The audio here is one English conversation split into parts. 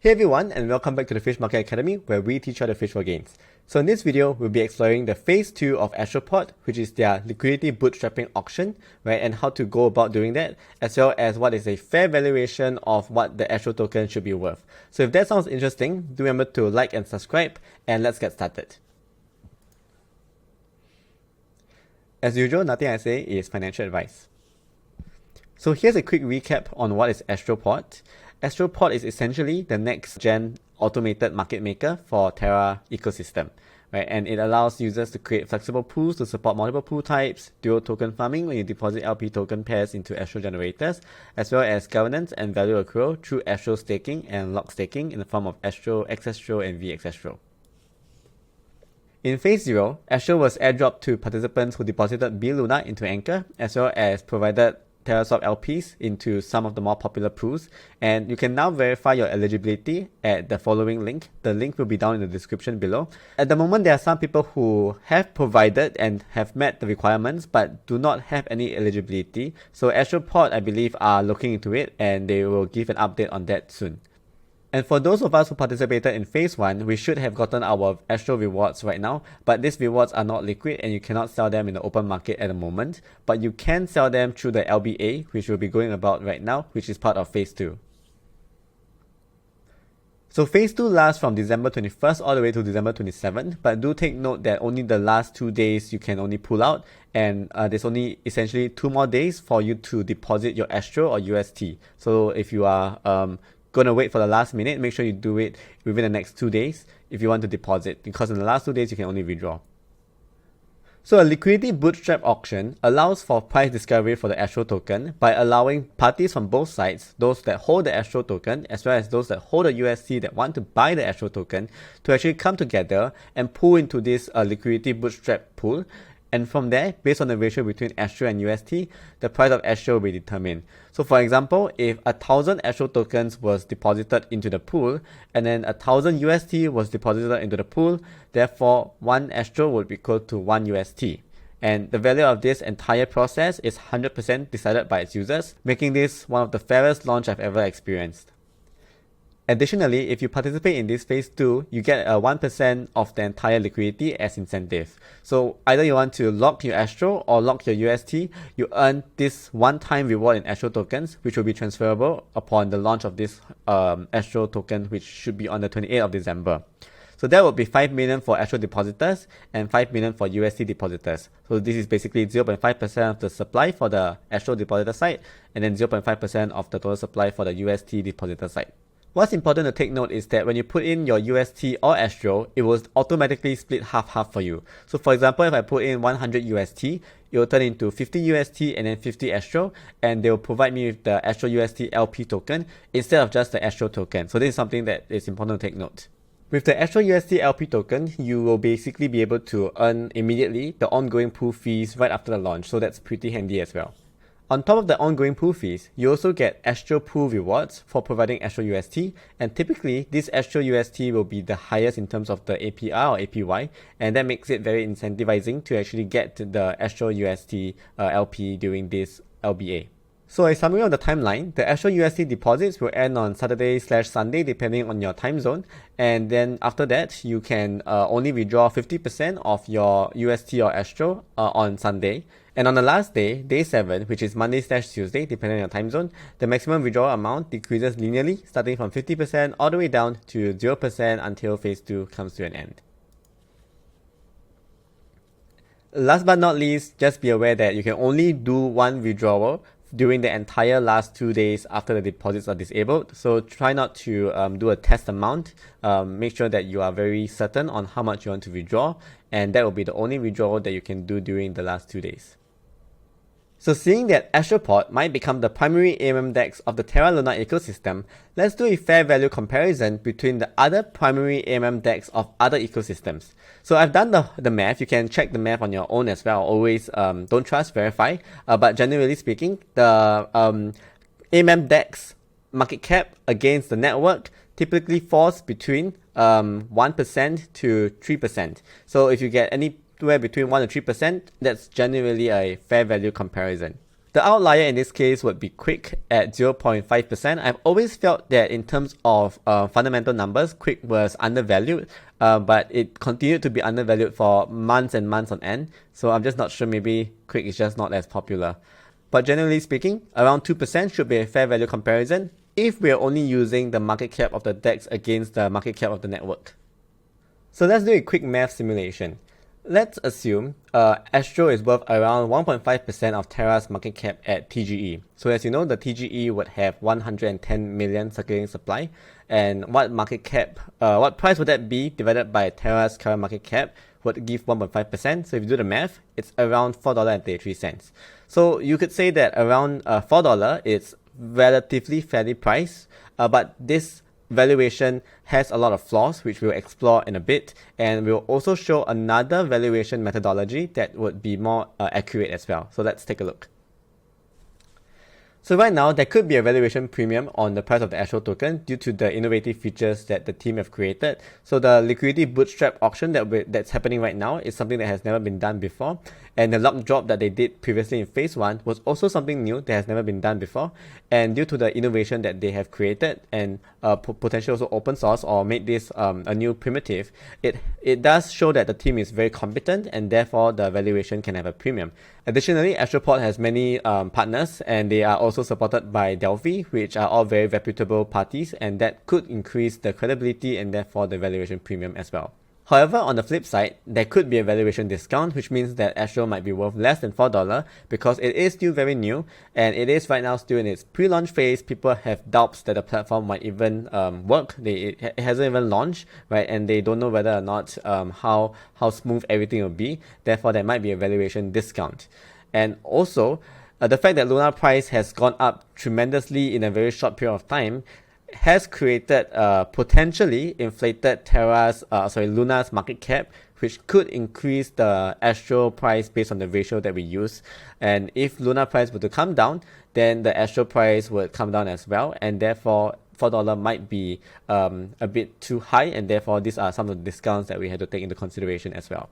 Hey everyone, and welcome back to the Fish Market Academy, where we teach how to fish for gains. So in this video, we'll be exploring the Phase 2 of Astroport, which is their liquidity bootstrapping auction, right, and how to go about doing that, as well as what is a fair valuation of what the Astro token should be worth. So if that sounds interesting, do remember to like and subscribe, and let's get started. As usual, nothing I say is financial advice. So here's a quick recap on what is Astroport. Astroport is essentially the next-gen automated market maker for Terra ecosystem, right? And it allows users to create flexible pools to support multiple pool types, dual token farming when you deposit LP token pairs into Astro generators, as well as governance and value accrual through Astro staking and lock staking in the form of Astro, XAstro, and VXAstro. In Phase 0, Astro was airdropped to participants who deposited B Luna into Anchor, as well as provided TerraSwap LPs into some of the more popular pools, and you can now verify your eligibility at the following link. The link will be down in the description below. At the moment, there are some people who have provided and have met the requirements but do not have any eligibility. So Astroport, I believe, are looking into it, and they will give an update on that soon. And for those of us who participated in Phase 1, we should have gotten our Astro rewards right now, but these rewards are not liquid and you cannot sell them in the open market at the moment, but you can sell them through the LBA, which we'll be going about right now, which is part of Phase 2. So Phase 2 lasts from December 21st all the way to December 27th, but do take note that only the last 2 days you can only pull out, and there's only essentially 2 more days for you to deposit your Astro or UST. So if you are gonna wait for the last minute, make sure you do it within the next 2 days if you want to deposit, because in the last 2 days you can only withdraw. So a liquidity bootstrap auction allows for price discovery for the Astro token by allowing parties from both sides, those that hold the Astro token as well as those that hold the UST that want to buy the Astro token, to actually come together and pool into this liquidity bootstrap pool. And from there, based on the ratio between Astro and UST, the price of Astro will be determined. So for example, if 1,000 Astro tokens was deposited into the pool, and then 1,000 UST was deposited into the pool, therefore 1 Astro would be equal to 1 UST. And the value of this entire process is 100% decided by its users, making this one of the fairest launch I've ever experienced. Additionally, if you participate in this Phase 2, you get 1% of the entire liquidity as incentive. So either you want to lock your Astro or lock your UST, you earn this one-time reward in Astro tokens, which will be transferable upon the launch of this Astro token, which should be on the 28th of December. So that would be 5 million for Astro depositors and 5 million for UST depositors. So this is basically 0.5% of the supply for the Astro depositor side, and then 0.5% of the total supply for the UST depositor side. What's important to take note is that when you put in your UST or Astro, it will automatically split half-half for you. So for example, if I put in 100 UST, it will turn into 50 UST and then 50 Astro, and they will provide me with the Astro UST LP token instead of just the Astro token. So this is something that is important to take note. With the Astro UST LP token, you will basically be able to earn immediately the ongoing pool fees right after the launch, so that's pretty handy as well. On top of the ongoing pool fees, you also get Astro pool rewards for providing Astro UST, and typically this Astro UST will be the highest in terms of the APR or APY, and that makes it very incentivizing to actually get the Astro UST LP during this LBA. So a summary of the timeline: the Astro UST deposits will end on Saturday/Sunday depending on your time zone, and then after that you can only withdraw 50% of your UST or Astro on Sunday. And on the last day, day 7, which is Monday/Tuesday depending on your time zone, the maximum withdrawal amount decreases linearly, starting from 50% all the way down to 0% until Phase 2 comes to an end. Last but not least, just be aware that you can only do one withdrawal during the entire last 2 days after the deposits are disabled. So try not to do a test amount. Make sure that you are very certain on how much you want to withdraw, and that will be the only withdrawal that you can do during the last 2 days. So seeing that Astroport might become the primary AMM DEX of the Terra Luna ecosystem, let's do a fair value comparison between the other primary AMM DEX of other ecosystems. So I've done the math. You can check the math on your own as well. Always don't trust, verify. But generally speaking, the AMM DEX market cap against the network typically falls between 1% to 3%. So if you get anywhere between 1 to 3%, that's generally a fair value comparison. The outlier in this case would be Quick at 0.5%. I've always felt that in terms of fundamental numbers, Quick was undervalued, but it continued to be undervalued for months and months on end. So I'm just not sure, maybe Quick is just not as popular. But generally speaking, around 2% should be a fair value comparison if we are only using the market cap of the DEX against the market cap of the network. So let's do a quick math simulation. Let's assume ASTRO is worth around 1.5% of Terra's market cap at TGE. So as you know, the TGE would have 110 million circulating supply. And what market cap, what price would that be divided by Terra's current market cap would give 1.5%. So if you do the math, it's around $4.33. So you could say that around $4 is relatively fairly priced, but this valuation has a lot of flaws, which we'll explore in a bit, and we'll also show another valuation methodology that would be more accurate as well. So let's take a look. So right now, there could be a valuation premium on the price of the ASTRO token due to the innovative features that the team have created. So the Liquidity Bootstrap auction that's happening right now is something that has never been done before. And the lock drop that they did previously in Phase 1 was also something new that has never been done before. And due to the innovation that they have created and potentially also open source or made this a new primitive, it does show that the team is very competent and therefore the valuation can have a premium. Additionally, Astroport has many partners, and they are also supported by Delphi, which are all very reputable parties, and that could increase the credibility and therefore the valuation premium as well. However, on the flip side, there could be a valuation discount, which means that ASTRO might be worth less than $4 because it is still very new and it is right now still in its pre-launch phase. People have doubts that the platform might even work. It hasn't even launched, right? And they don't know whether or not how smooth everything will be. Therefore, there might be a valuation discount. And also, the fact that Luna price has gone up tremendously in a very short period of time has created potentially inflated Luna's market cap, which could increase the ASTRO price based on the ratio that we use. And if Luna price were to come down, then the ASTRO price would come down as well, and therefore $4 might be a bit too high, and therefore these are some of the discounts that we had to take into consideration as well.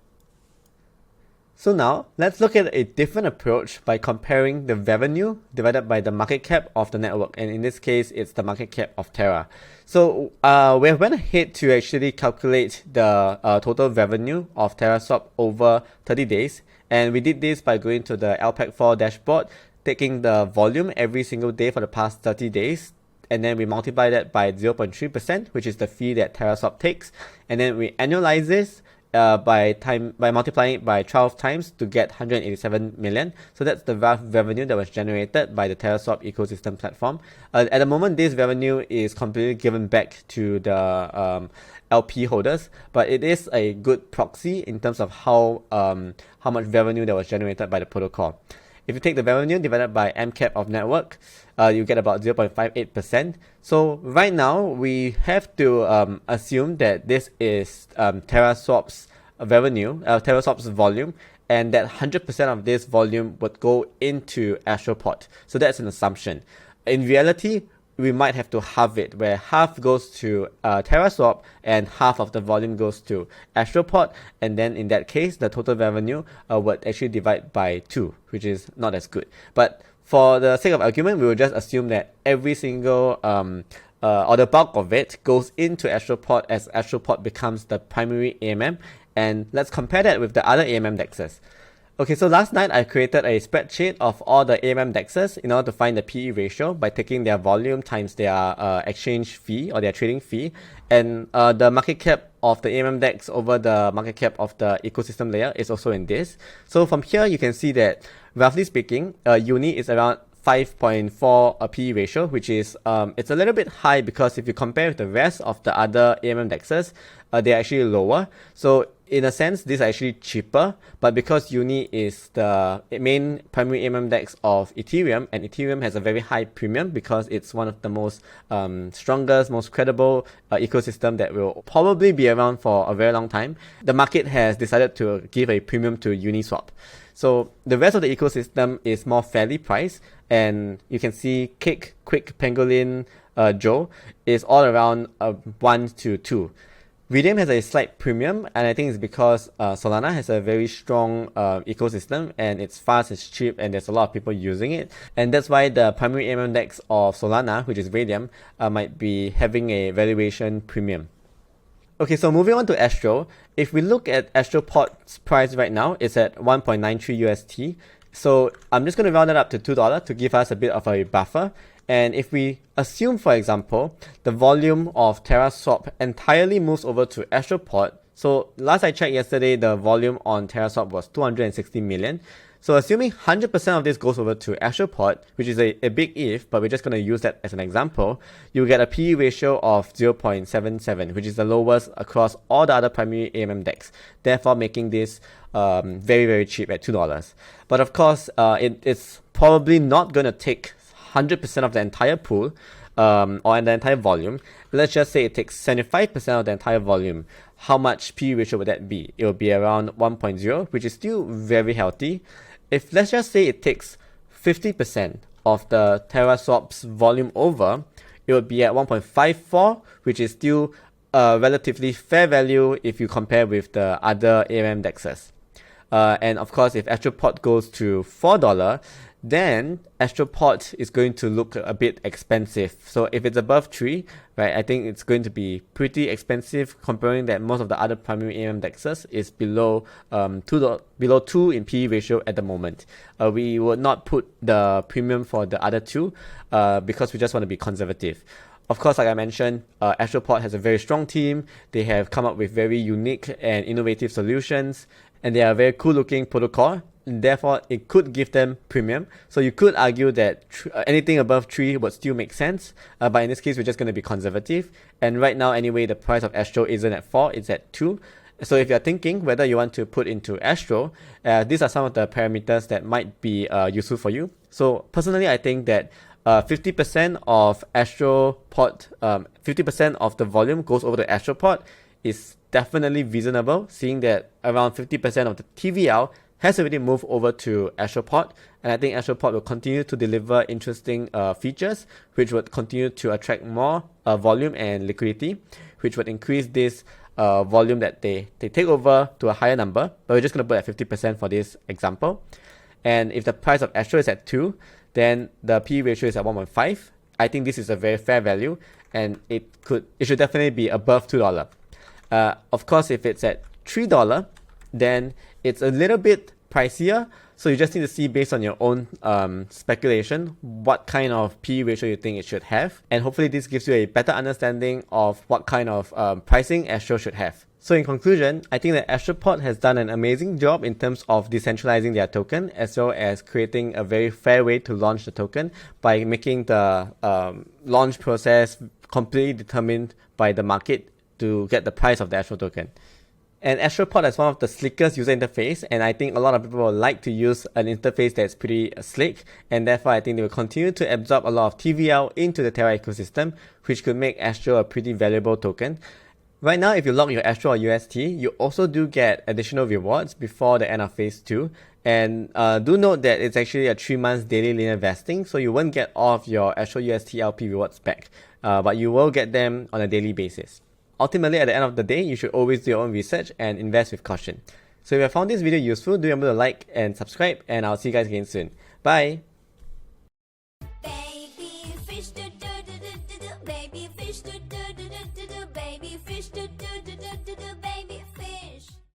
So now, let's look at a different approach by comparing the revenue divided by the market cap of the network. And in this case, it's the market cap of Terra. So we went ahead to actually calculate the total revenue of TerraSwap over 30 days. And we did this by going to the LPAC4 dashboard, taking the volume every single day for the past 30 days. And then we multiply that by 0.3%, which is the fee that TerraSwap takes. And then we annualize this by multiplying it by 12 times to get 187 million. So that's the rough revenue that was generated by the TerraSwap ecosystem platform. At the moment, this revenue is completely given back to the LP holders, but it is a good proxy in terms of how much revenue that was generated by the protocol. If you take the revenue divided by MCAP of network, you get about 0.58%. So right now, we have to assume that this is TerraSwap's revenue, TerraSwap's volume, and that 100% of this volume would go into Astroport. So that's an assumption. In reality, we might have to halve it, where half goes to TerraSwap and half of the volume goes to Astroport, and then in that case, the total revenue would actually divide by 2, which is not as good. But for the sake of argument, we will just assume that every single or the bulk of it goes into Astroport as Astroport becomes the primary AMM, and let's compare that with the other AMM dexes. Okay, so last night I created a spreadsheet of all the AMM dexes in order to find the PE ratio by taking their volume times their exchange fee or their trading fee, and the market cap of the AMM dex over the market cap of the ecosystem layer is also in this. So from here you can see that roughly speaking, Uni is around 5.4 PE ratio, which is it's a little bit high because if you compare with the rest of the other AMM dexes, they're actually lower. So in a sense, this is actually cheaper, but because Uni is the main primary AMM dex of Ethereum, and Ethereum has a very high premium because it's one of the most strongest, most credible ecosystem that will probably be around for a very long time, the market has decided to give a premium to Uniswap. So the rest of the ecosystem is more fairly priced, and you can see Quick, Pangolin, Joe is all around 1 to 2. Radium has a slight premium, and I think it's because Solana has a very strong ecosystem, and it's fast, it's cheap, and there's a lot of people using it. And that's why the primary AMM index of Solana, which is Radium, might be having a valuation premium. Okay, so moving on to Astro. If we look at Astroport's price right now, it's at 1.93 UST. So I'm just going to round it up to $2 to give us a bit of a buffer. And if we assume, for example, the volume of Terra swap entirely moves over to Astroport. So last I checked yesterday, the volume on Terra swap was 260 million. So assuming 100% of this goes over to Astroport, which is a big if, but we're just going to use that as an example, you get a PE ratio of 0.77, which is the lowest across all the other primary AMM decks, therefore making this very, very cheap at $2. But of course, it's probably not going to take 100% of the entire pool or the entire volume. Let's just say it takes 75% of the entire volume. How much PE ratio would that be? It will be around 1.0, which is still very healthy. If let's just say it takes 50% of the Terra swaps volume over, it would be at 1.54, which is still a relatively fair value if you compare with the other AMM dexes. And of course, if Astroport goes to $4, then Astroport is going to look a bit expensive. So if it's above 3, right, I think it's going to be pretty expensive, comparing that most of the other primary AMM dexes is below 2 in PE ratio at the moment. We would not put the premium for the other two because we just want to be conservative. Of course, like I mentioned, Astroport has a very strong team. They have come up with very unique and innovative solutions, and they are a very cool looking protocol. Therefore, it could give them premium. So you could argue that anything above 3 would still make sense. But in this case, we're just going to be conservative. And right now, anyway, the price of Astro isn't at 4, it's at 2. So if you're thinking whether you want to put into Astro, these are some of the parameters that might be useful for you. So personally, I think that 50% of Astroport, 50% of the volume goes over to Astroport is definitely reasonable, seeing that around 50% of the TVL has already moved over to Astroport, and I think Astroport will continue to deliver interesting features, which would continue to attract more volume and liquidity, which would increase this volume that they take over to a higher number. But we're just going to put at 50% for this example. And if the price of Astro is at 2, then the PE ratio is at 1.5. I think this is a very fair value, and it should definitely be above $2. Of course, if it's at $3, then it's a little bit pricier, so you just need to see based on your own speculation what kind of PE ratio you think it should have, and hopefully this gives you a better understanding of what kind of pricing Astro should have. So in conclusion, I think that Astroport has done an amazing job in terms of decentralizing their token, as well as creating a very fair way to launch the token by making the launch process completely determined by the market to get the price of the Astro token. And Astroport is one of the slickest user interface, and I think a lot of people will like to use an interface that's pretty slick, and therefore I think they will continue to absorb a lot of TVL into the Terra ecosystem, which could make Astro a pretty valuable token. Right now, if you lock your Astro or UST, you also do get additional rewards before the end of Phase 2. And do note that it's actually a 3 months daily linear vesting, so you won't get all of your Astro UST LP rewards back, but you will get them on a daily basis. Ultimately, at the end of the day, you should always do your own research and invest with caution. So if you have found this video useful, do remember to like and subscribe, and I'll see you guys again soon. Bye!